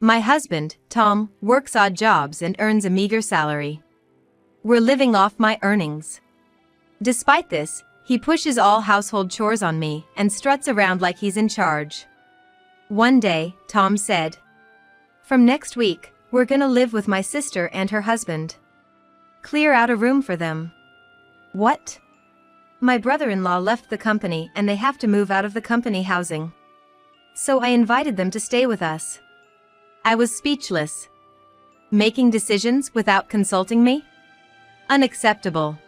My husband, Tom, works odd jobs and earns a meager salary. We're living off my earnings. Despite this, he pushes all household chores on me and struts around like he's in charge. One day, Tom said, "From next week, we're gonna live with my sister and her husband. Clear out a room for them." What? My brother-in-law left the company and they have to move out of the company housing. So I invited them to stay with us. I was speechless. Making decisions without consulting me? Unacceptable.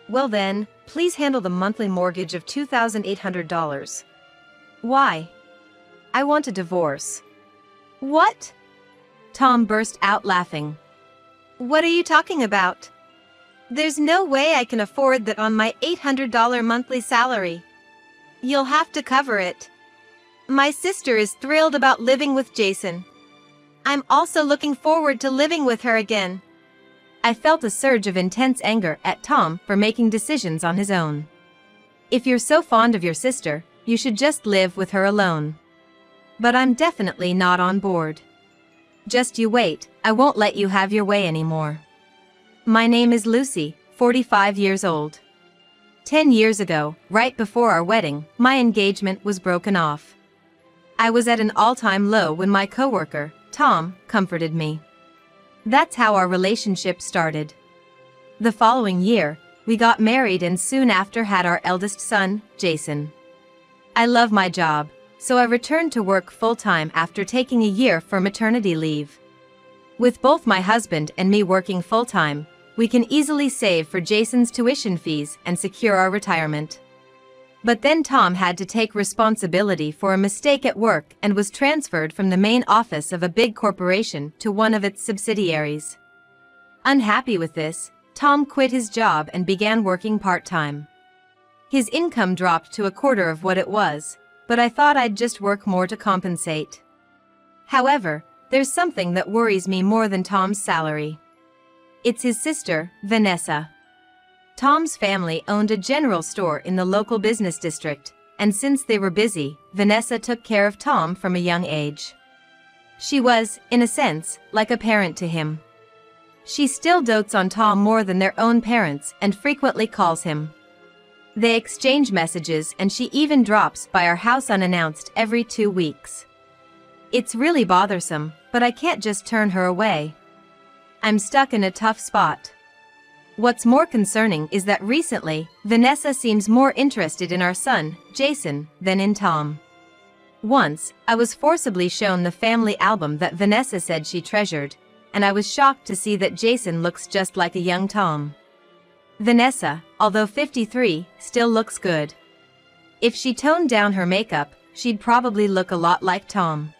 Well then, please handle the monthly mortgage of $2,800. Why? I want a divorce. What? Tom burst out laughing. What are you talking about? There's no way I can afford that on my $800 monthly salary. You'll have to cover it. My sister is thrilled about living with Jason. I'm also looking forward to living with her again. I felt a surge of intense anger at Tom for making decisions on his own. If you're so fond of your sister, you should just live with her alone. But I'm definitely not on board. Just you wait, I won't let you have your way anymore. My name is Lucy, 45 years old. 10 years ago, right before our wedding, my engagement was broken off. I was at an all-time low when my coworker, Tom, comforted me. That's how our relationship started. The following year, we got married and soon after had our eldest son, Jason. I love my job, so I returned to work full-time after taking a year for maternity leave. With both my husband and me working full-time, we can easily save for Jason's tuition fees and secure our retirement. But then Tom had to take responsibility for a mistake at work and was transferred from the main office of a big corporation to one of its subsidiaries. Unhappy with this, Tom quit his job and began working part-time. His income dropped to a quarter of what it was, but I thought I'd just work more to compensate. However, there's something that worries me more than Tom's salary. It's his sister, Vanessa. Tom's family owned a general store in the local business district, and since they were busy, Vanessa took care of Tom from a young age. She was, in a sense, like a parent to him. She still dotes on Tom more than their own parents and frequently calls him. They exchange messages and she even drops by our house unannounced every 2 weeks. It's really bothersome, but I can't just turn her away. I'm stuck in a tough spot. What's more concerning is that recently, Vanessa seems more interested in our son, Jason, than in Tom. Once, I was forcibly shown the family album that Vanessa said she treasured, and I was shocked to see that Jason looks just like a young Tom. Vanessa, although 53, still looks good. If she toned down her makeup, she'd probably look a lot like Tom.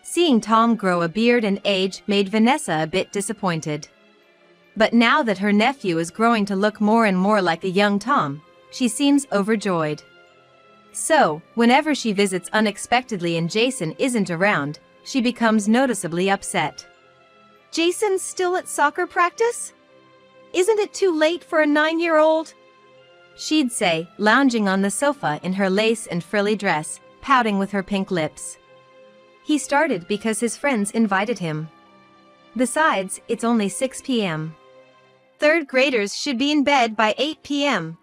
Seeing Tom grow a beard and age made Vanessa a bit disappointed. But now that her nephew is growing to look more and more like a young Tom, she seems overjoyed. So, whenever she visits unexpectedly and Jason isn't around, she becomes noticeably upset. Jason's still at soccer practice? Isn't it too late for a 9-year-old? She'd say, lounging on the sofa in her lace and frilly dress, pouting with her pink lips. He started because his friends invited him. Besides, it's only 6 p.m. Third graders should be in bed by 8 p.m.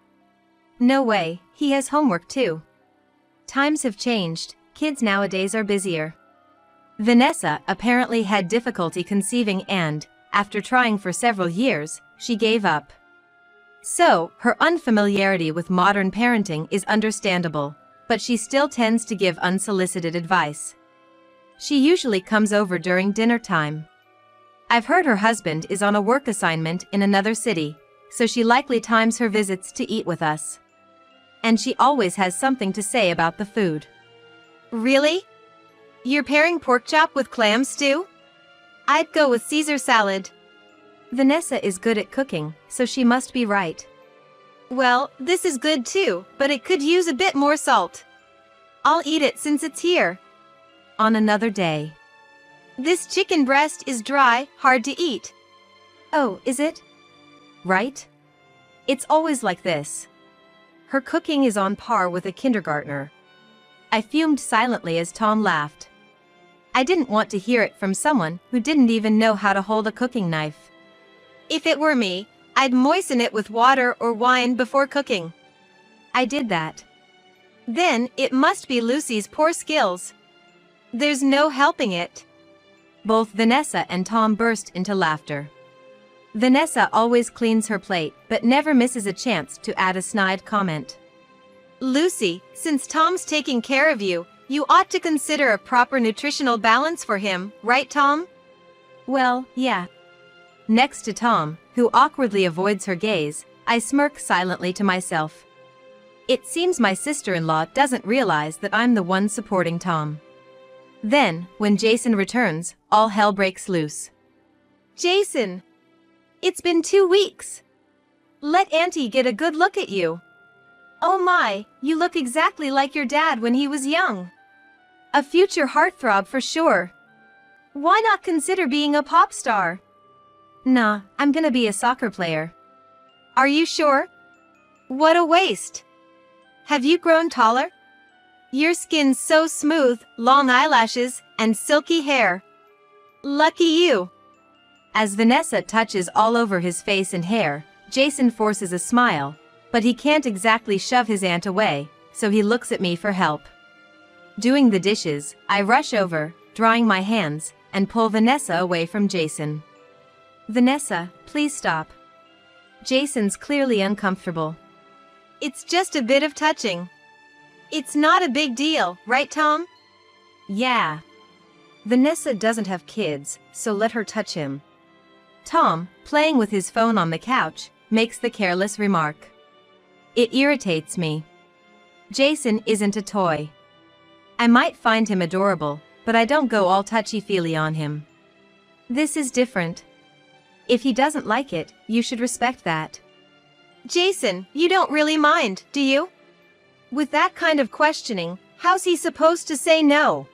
No way, he has homework too. Times have changed, kids nowadays are busier. Vanessa apparently had difficulty conceiving and, after trying for several years, she gave up. So, her unfamiliarity with modern parenting is understandable, but she still tends to give unsolicited advice. She usually comes over during dinner time. I've heard her husband is on a work assignment in another city, so she likely times her visits to eat with us. And she always has something to say about the food. Really? You're pairing pork chop with clam stew? I'd go with Caesar salad. Vanessa is good at cooking, so she must be right. Well, this is good too, but it could use a bit more salt. I'll eat it since it's here. On another day. This chicken breast is dry, hard to eat. Oh, is it? Right? It's always like this. Her cooking is on par with a kindergartner. I fumed silently as Tom laughed. I didn't want to hear it from someone who didn't even know how to hold a cooking knife. If it were me, I'd moisten it with water or wine before cooking. I did that. Then it must be Lucy's poor skills. There's no helping it. Both Vanessa and Tom burst into laughter. Vanessa always cleans her plate but never misses a chance to add a snide comment. Lucy, since Tom's taking care of you, you ought to consider a proper nutritional balance for him, right, Tom? Well, yeah. Next to Tom, who awkwardly avoids her gaze, I smirk silently to myself. It seems my sister-in-law doesn't realize that I'm the one supporting Tom. Then, when Jason returns, all hell breaks loose. Jason! It's been 2 weeks. Let Auntie get a good look at you. Oh my, you look exactly like your dad when he was young. A future heartthrob for sure. Why not consider being a pop star? Nah, I'm gonna be a soccer player. Are you sure? What a waste. Have you grown taller? Your skin's so smooth, long eyelashes, and silky hair. Lucky you. As Vanessa touches all over his face and hair, Jason forces a smile, but he can't exactly shove his aunt away, so he looks at me for help. Doing the dishes, I rush over, drying my hands, and pull Vanessa away from Jason. Vanessa, please stop. Jason's clearly uncomfortable. It's just a bit of touching. It's not a big deal, right, Tom? Yeah. Vanessa doesn't have kids, so let her touch him. Tom, playing with his phone on the couch, makes the careless remark. It irritates me. Jason isn't a toy. I might find him adorable, but I don't go all touchy-feely on him. This is different. If he doesn't like it, you should respect that. Jason, you don't really mind, do you? With that kind of questioning, how's he supposed to say no?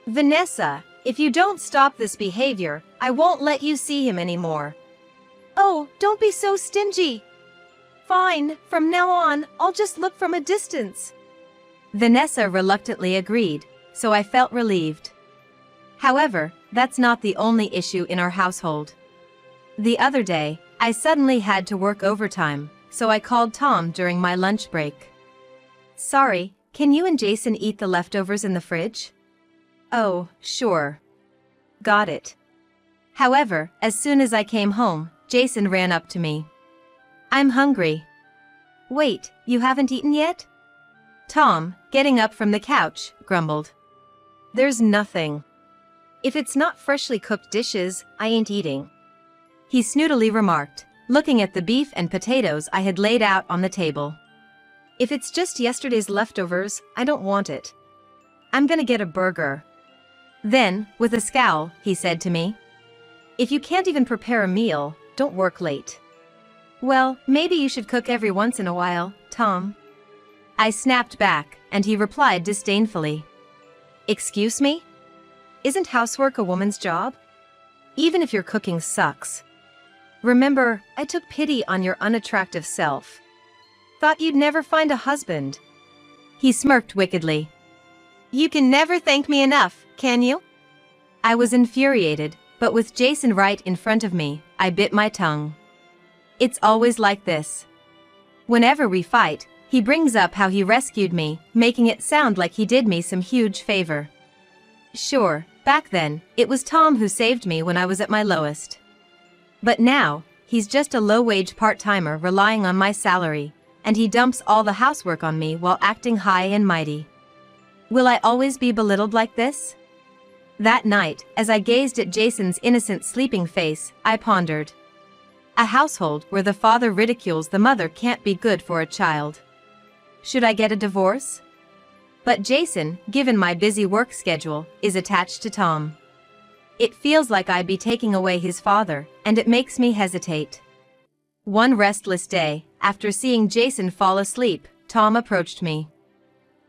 Vanessa, if you don't stop this behavior, I won't let you see him anymore. Oh, don't be so stingy. Fine, from now on, I'll just look from a distance. Vanessa reluctantly agreed, so I felt relieved. However, that's not the only issue in our household. The other day, I suddenly had to work overtime, so I called Tom during my lunch break. Sorry, can you and Jason eat the leftovers in the fridge? Oh, sure. Got it. However, as soon as I came home, Jason ran up to me. I'm hungry. Wait, you haven't eaten yet? Tom, getting up from the couch, grumbled. There's nothing. If it's not freshly cooked dishes, I ain't eating. He snootily remarked, looking at the beef and potatoes I had laid out on the table. If it's just yesterday's leftovers, I don't want it. I'm gonna get a burger. Then, with a scowl, he said to me, if you can't even prepare a meal, don't work late. Well, maybe you should cook every once in a while, Tom. I snapped back, and he replied disdainfully. Excuse me? Isn't housework a woman's job? Even if your cooking sucks. Remember, I took pity on your unattractive self. Thought you'd never find a husband. He smirked wickedly. You can never thank me enough, can you? I was infuriated, but with Jason right in front of me, I bit my tongue. It's always like this. Whenever we fight, he brings up how he rescued me, making it sound like he did me some huge favor. Sure, back then, it was Tom who saved me when I was at my lowest. But now, he's just a low-wage part-timer relying on my salary, and he dumps all the housework on me while acting high and mighty. Will I always be belittled like this? That night, as I gazed at Jason's innocent sleeping face, I pondered. A household where the father ridicules the mother can't be good for a child. Should I get a divorce? But Jason, given my busy work schedule, is attached to Tom. It feels like I'd be taking away his father, and it makes me hesitate. One restless day, after seeing Jason fall asleep, Tom approached me.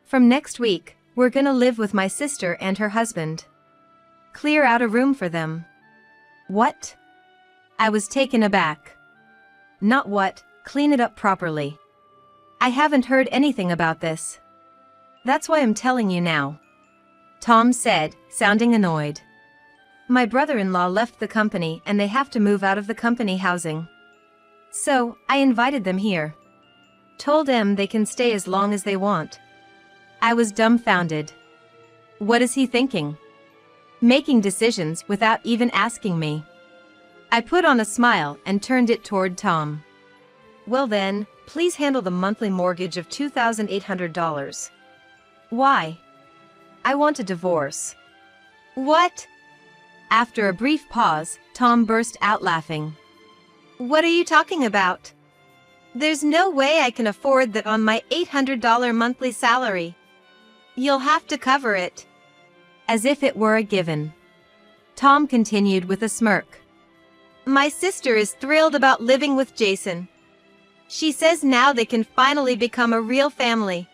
From next week, we're gonna live with my sister and her husband. Clear out a room for them. What? I was taken aback. Not what, clean it up properly. I haven't heard anything about this. That's why I'm telling you now. Tom said, sounding annoyed. My brother-in-law left the company and they have to move out of the company housing. So, I invited them here. Told them they can stay as long as they want. I was dumbfounded. What is he thinking? Making decisions without even asking me. I put on a smile and turned it toward Tom. Well then, please handle the monthly mortgage of $2,800. Why? I want a divorce. What? After a brief pause, Tom burst out laughing. What are you talking about? There's no way I can afford that on my $800 monthly salary. You'll have to cover it. As if it were a given. Tom continued with a smirk. My sister is thrilled about living with Jason. She says now they can finally become a real family.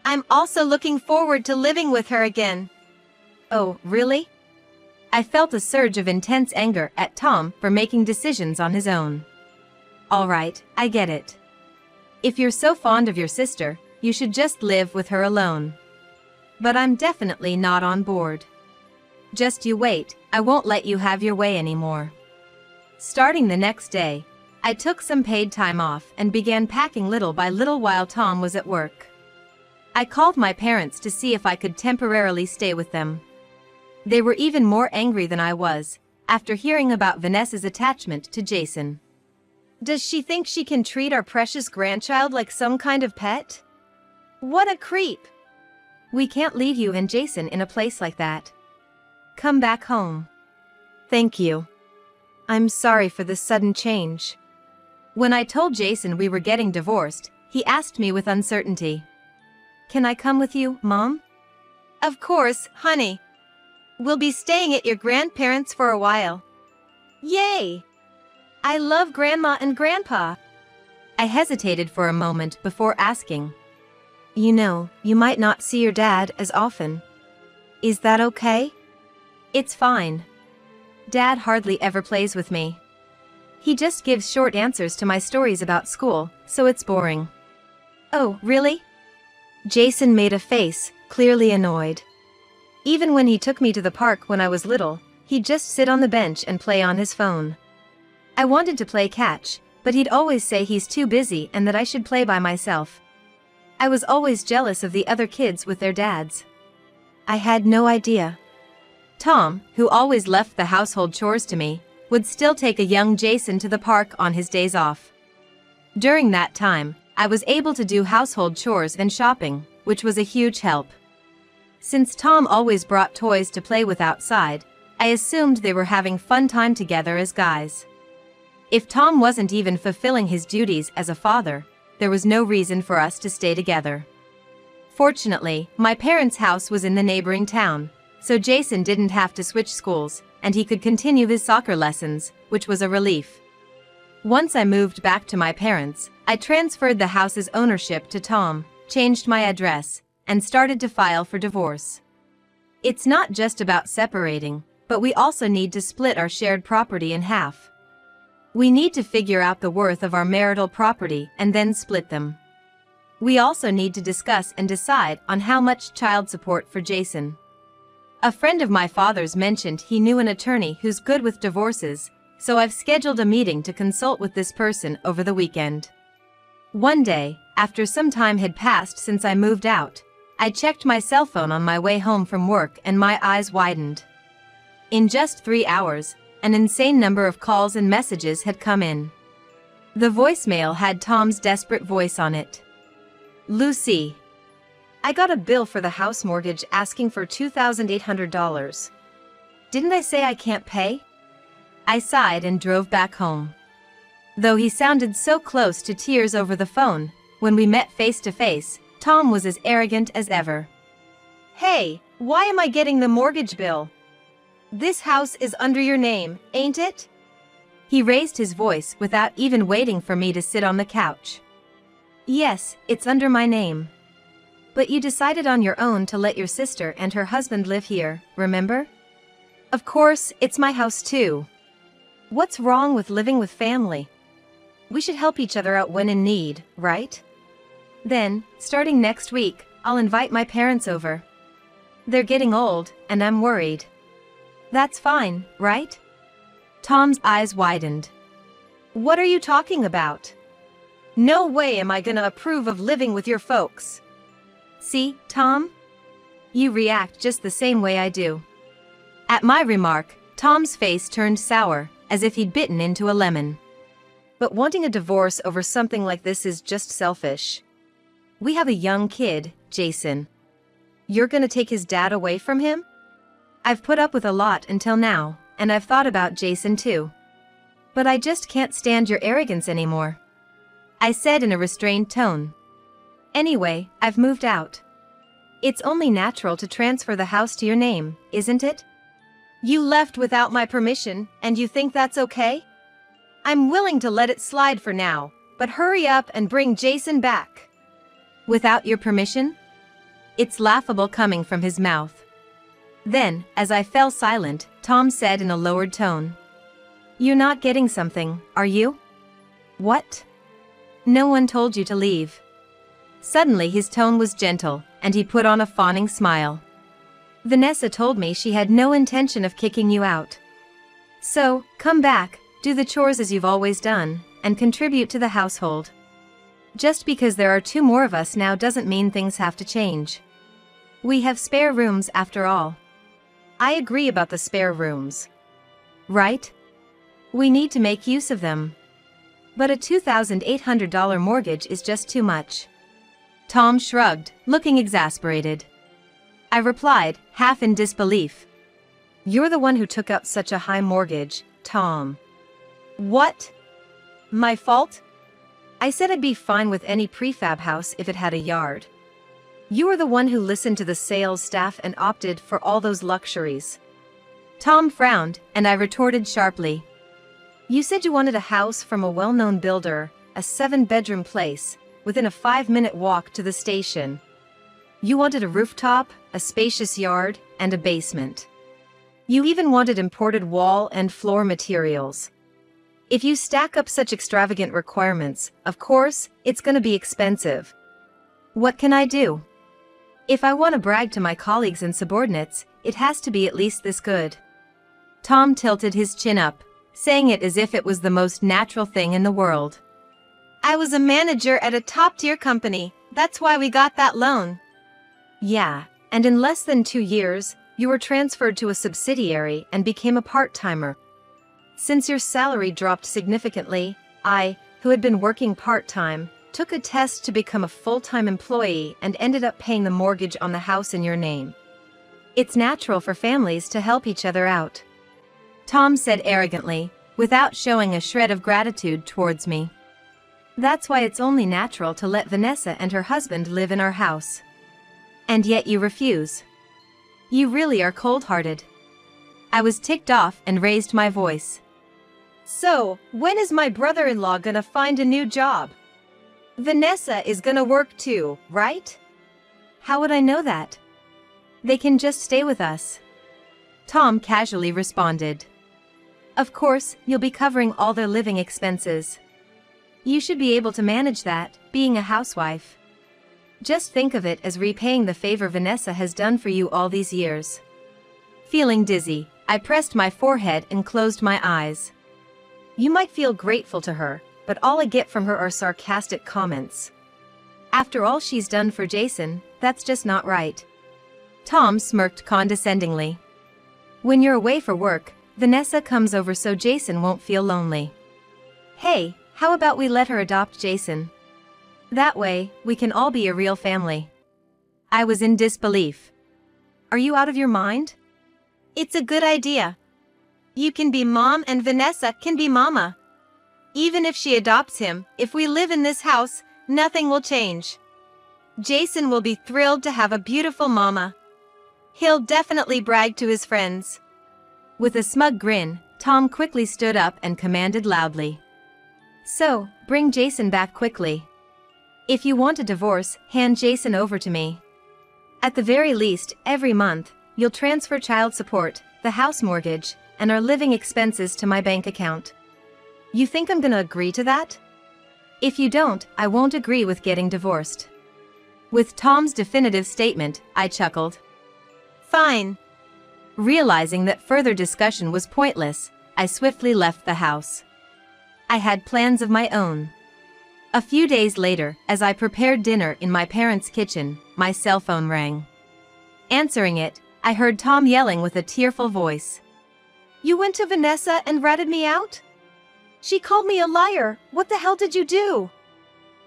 I'm also looking forward to living with her again. Oh, really? I felt a surge of intense anger at Tom for making decisions on his own. All right, I get it. If you're so fond of your sister, you should just live with her alone. But I'm definitely not on board. Just you wait, I won't let you have your way anymore. Starting the next day, I took some paid time off and began packing little by little while Tom was at work. I called my parents to see if I could temporarily stay with them. They were even more angry than I was, after hearing about Vanessa's attachment to Jason. Does she think she can treat our precious grandchild like some kind of pet? What a creep! We can't leave you and Jason in a place like that. Come back home. Thank you. I'm sorry for this sudden change. When I told Jason we were getting divorced, he asked me with uncertainty. Can I come with you, Mom? Of course, honey. We'll be staying at your grandparents' for a while. Yay! I love Grandma and Grandpa. I hesitated for a moment before asking. You know, you might not see your dad as often. Is that okay? It's fine. Dad hardly ever plays with me. He just gives short answers to my stories about school, so it's boring. Oh, really? Jason made a face, clearly annoyed. Even when he took me to the park when I was little, he'd just sit on the bench and play on his phone. I wanted to play catch, but he'd always say he's too busy and that I should play by myself. I was always jealous of the other kids with their dads. I had no idea. Tom, who always left the household chores to me, would still take a young Jason to the park on his days off. During that time, I was able to do household chores and shopping, which was a huge help. Since Tom always brought toys to play with outside, I assumed they were having fun time together as guys. If Tom wasn't even fulfilling his duties as a father, there was no reason for us to stay together. Fortunately, my parents' house was in the neighboring town, so Jason didn't have to switch schools, and he could continue his soccer lessons, which was a relief. Once I moved back to my parents, I transferred the house's ownership to Tom, changed my address, and started to file for divorce. It's not just about separating, but we also need to split our shared property in half. We need to figure out the worth of our marital property and then split them. We also need to discuss and decide on how much child support for Jason. A friend of my father's mentioned he knew an attorney who's good with divorces, so I've scheduled a meeting to consult with this person over the weekend. One day, after some time had passed since I moved out, I checked my cell phone on my way home from work and my eyes widened. In just 3 hours, an insane number of calls and messages had come in. The voicemail had Tom's desperate voice on it. Lucy. I got a bill for the house mortgage asking for $2,800. Didn't I say I can't pay? I sighed and drove back home. Though he sounded so close to tears over the phone, when we met face to face, Tom was as arrogant as ever. Hey, why am I getting the mortgage bill? This house is under your name, ain't it? He raised his voice without even waiting for me to sit on the couch. Yes, it's under my name. But you decided on your own to let your sister and her husband live here, remember? Of course, it's my house too. What's wrong with living with family? We should help each other out when in need, right? Then, starting next week, I'll invite my parents over. They're getting old, and I'm worried. That's fine, right? Tom's eyes widened. What are you talking about? No way am I gonna approve of living with your folks. See, Tom? You react just the same way I do. At my remark, Tom's face turned sour, as if he'd bitten into a lemon. But wanting a divorce over something like this is just selfish. We have a young kid, Jason. You're gonna take his dad away from him? I've put up with a lot until now, and I've thought about Jason too. But I just can't stand your arrogance anymore. I said in a restrained tone. Anyway, I've moved out. It's only natural to transfer the house to your name, isn't it? You left without my permission, and you think that's okay? I'm willing to let it slide for now, but hurry up and bring Jason back. Without your permission? It's laughable coming from his mouth. Then, as I fell silent, Tom said in a lowered tone. You're not getting something, are you? What? No one told you to leave. Suddenly his tone was gentle, and he put on a fawning smile. Vanessa told me she had no intention of kicking you out. So, come back, do the chores as you've always done, and contribute to the household. Just because there are 2 more of us now doesn't mean things have to change. We have spare rooms after all. I agree about the spare rooms. Right? We need to make use of them. But a $2,800 mortgage is just too much. Tom shrugged, looking exasperated. I replied, half in disbelief. You're the one who took out such a high mortgage, Tom. What? My fault? I said I'd be fine with any prefab house if it had a yard. You were the one who listened to the sales staff and opted for all those luxuries. Tom frowned, and I retorted sharply. You said you wanted a house from a well-known builder, a 7-bedroom place, within a 5-minute walk to the station. You wanted a rooftop, a spacious yard, and a basement. You even wanted imported wall and floor materials. If you stack up such extravagant requirements, of course, it's gonna be expensive. What can I do? If I want to brag to my colleagues and subordinates, it has to be at least this good. Tom tilted his chin up, saying it as if it was the most natural thing in the world. I was a manager at a top-tier company, that's why we got that loan. Yeah, and in less than 2 years, you were transferred to a subsidiary and became a part-timer. Since your salary dropped significantly, I, who had been working part-time, took a test to become a full-time employee and ended up paying the mortgage on the house in your name. It's natural for families to help each other out. Tom said arrogantly, without showing a shred of gratitude towards me. That's why it's only natural to let Vanessa and her husband live in our house. And yet you refuse. You really are cold-hearted. I was ticked off and raised my voice. So, when is my brother-in-law gonna find a new job? Vanessa is gonna work too, right? How would I know that? They can just stay with us. Tom casually responded. Of course, you'll be covering all their living expenses. You should be able to manage that, being a housewife. Just think of it as repaying the favor Vanessa has done for you all these years. Feeling dizzy, I pressed my forehead and closed my eyes. You might feel grateful to her, but all I get from her are sarcastic comments. After all she's done for Jason, that's just not right. Tom smirked condescendingly. When you're away for work, Vanessa comes over so Jason won't feel lonely. Hey, how about we let her adopt Jason? That way, we can all be a real family. I was in disbelief. Are you out of your mind? It's a good idea. You can be mom and Vanessa can be mama. Even if she adopts him, if we live in this house, nothing will change. Jason will be thrilled to have a beautiful mama. He'll definitely brag to his friends. With a smug grin, Tom quickly stood up and commanded loudly. So, bring Jason back quickly. If you want a divorce, hand Jason over to me. At the very least, every month, you'll transfer child support, the house mortgage, and our living expenses to my bank account. You think I'm gonna agree to that? If you don't, I won't agree with getting divorced. With Tom's definitive statement, I chuckled. Fine. Realizing that further discussion was pointless, I swiftly left the house. I had plans of my own. A few days later, as I prepared dinner in my parents' kitchen, my cell phone rang. Answering it, I heard Tom yelling with a tearful voice. "You went to Vanessa and ratted me out? She called me a liar. What the hell did you do?"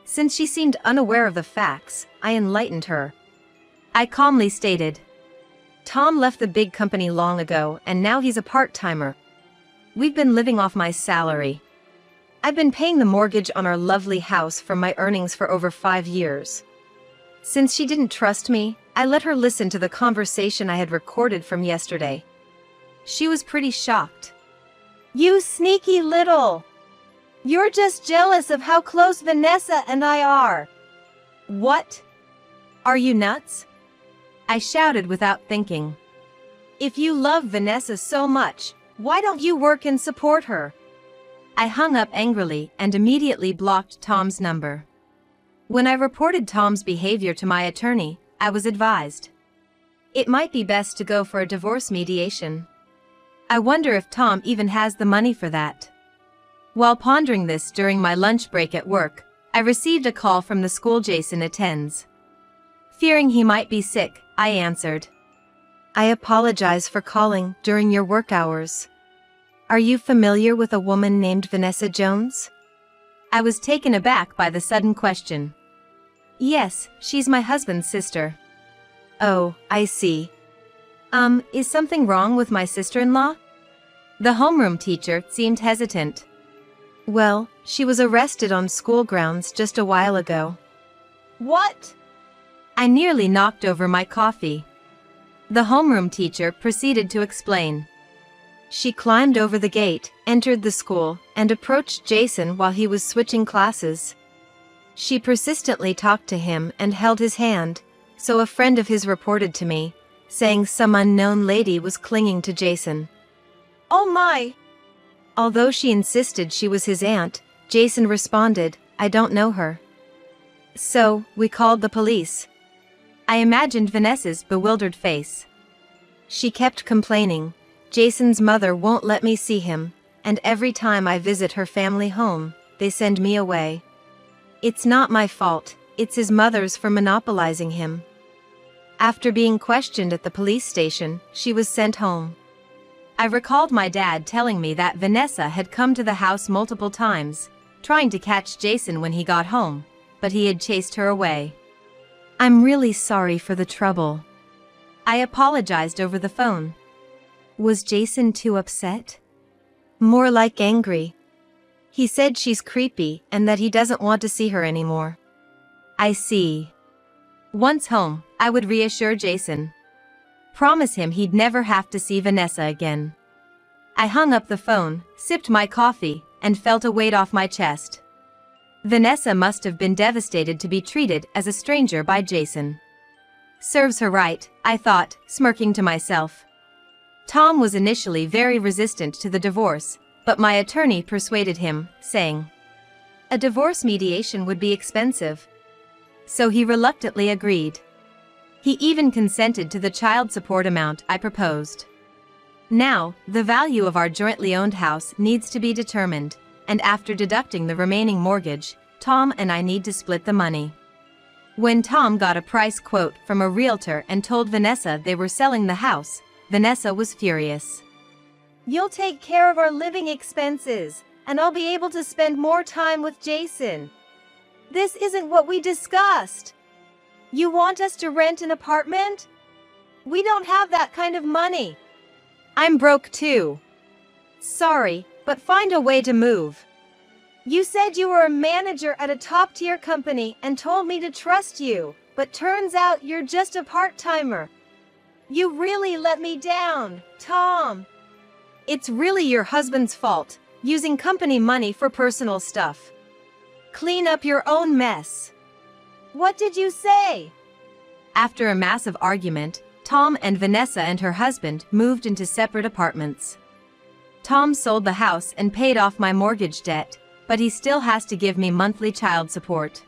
Since she seemed unaware of the facts, I enlightened her. I calmly stated, "Tom left the big company long ago and now he's a part-timer. We've been living off my salary. I've been paying the mortgage on our lovely house from my earnings for over 5 years. Since she didn't trust me, I let her listen to the conversation I had recorded from yesterday. She was pretty shocked. You sneaky little! You're just jealous of how close Vanessa and I are. What? Are you nuts?" I shouted without thinking. "If you love Vanessa so much, why don't you work and support her?" I hung up angrily and immediately blocked Tom's number. When I reported Tom's behavior to my attorney, I was advised it might be best to go for a divorce mediation. I wonder if Tom even has the money for that. While pondering this during my lunch break at work, I received a call from the school Jason attends. Fearing he might be sick, I answered. "I apologize for calling during your work hours. Are you familiar with a woman named Vanessa Jones?" I was taken aback by the sudden question. "Yes, she's my husband's sister." "Oh, I see. Is something wrong with my sister-in-law?" The homeroom teacher seemed hesitant. "Well, she was arrested on school grounds just a while ago." "What?" I nearly knocked over my coffee. The homeroom teacher proceeded to explain. She climbed over the gate, entered the school, and approached Jason while he was switching classes. She persistently talked to him and held his hand, so a friend of his reported to me, saying some unknown lady was clinging to Jason. "Oh my!" Although she insisted she was his aunt, Jason responded, "I don't know her." So, we called the police. I imagined Vanessa's bewildered face. She kept complaining, "Jason's mother won't let me see him, and every time I visit her family home, they send me away. It's not my fault, it's his mother's for monopolizing him." After being questioned at the police station, she was sent home. I recalled my dad telling me that Vanessa had come to the house multiple times, trying to catch Jason when he got home, but he had chased her away. "I'm really sorry for the trouble." I apologized over the phone. Was Jason too upset? More like angry. He said she's creepy and that he doesn't want to see her anymore. I see. Once home, I would reassure Jason. Promise him he'd never have to see Vanessa again. I hung up the phone, sipped my coffee, and felt a weight off my chest. Vanessa must have been devastated to be treated as a stranger by Jason. Serves her right, I thought, smirking to myself. Tom was initially very resistant to the divorce, but my attorney persuaded him, saying, "A divorce mediation would be expensive." So he reluctantly agreed. He even consented to the child support amount I proposed. Now, the value of our jointly owned house needs to be determined, and after deducting the remaining mortgage, Tom and I need to split the money. When Tom got a price quote from a realtor and told Vanessa they were selling the house, Vanessa was furious. "You'll take care of our living expenses, and I'll be able to spend more time with Jason. This isn't what we discussed. You want us to rent an apartment? We don't have that kind of money. I'm broke too. Sorry, but find a way to move. You said you were a manager at a top-tier company and told me to trust you, but turns out you're just a part-timer. You really let me down, Tom. It's really your husband's fault, using company money for personal stuff. Clean up your own mess." "What did you say?" After a massive argument, Tom and Vanessa and her husband moved into separate apartments. Tom sold the house and paid off my mortgage debt, but he still has to give me monthly child support.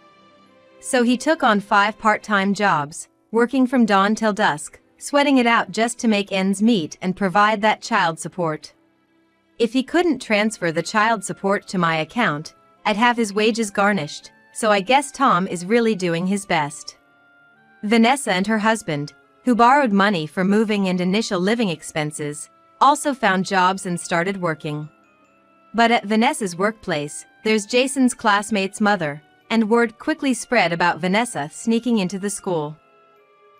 So he took on 5 part-time jobs, working from dawn till dusk, sweating it out just to make ends meet and provide that child support. If he couldn't transfer the child support to my account, I'd have his wages garnished, so I guess Tom is really doing his best. Vanessa and her husband, who borrowed money for moving and initial living expenses, also found jobs and started working. But at Vanessa's workplace, there's Jason's classmate's mother, and word quickly spread about Vanessa sneaking into the school.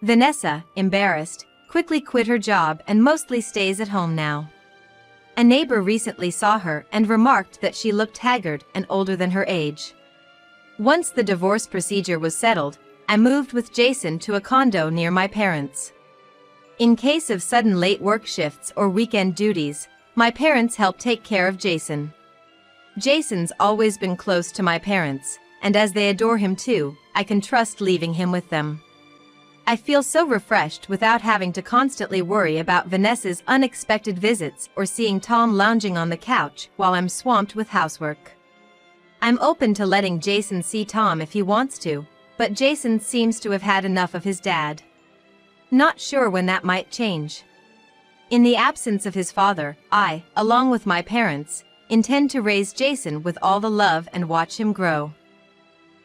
Vanessa, embarrassed, quickly quit her job and mostly stays at home now. A neighbor recently saw her and remarked that she looked haggard and older than her age. Once the divorce procedure was settled, I moved with Jason to a condo near my parents. In case of sudden late work shifts or weekend duties, my parents help take care of Jason. Jason's always been close to my parents, and as they adore him too, I can trust leaving him with them. I feel so refreshed without having to constantly worry about Vanessa's unexpected visits or seeing Tom lounging on the couch while I'm swamped with housework. I'm open to letting Jason see Tom if he wants to, but Jason seems to have had enough of his dad. Not sure when that might change. In the absence of his father, I, along with my parents, intend to raise Jason with all the love and watch him grow.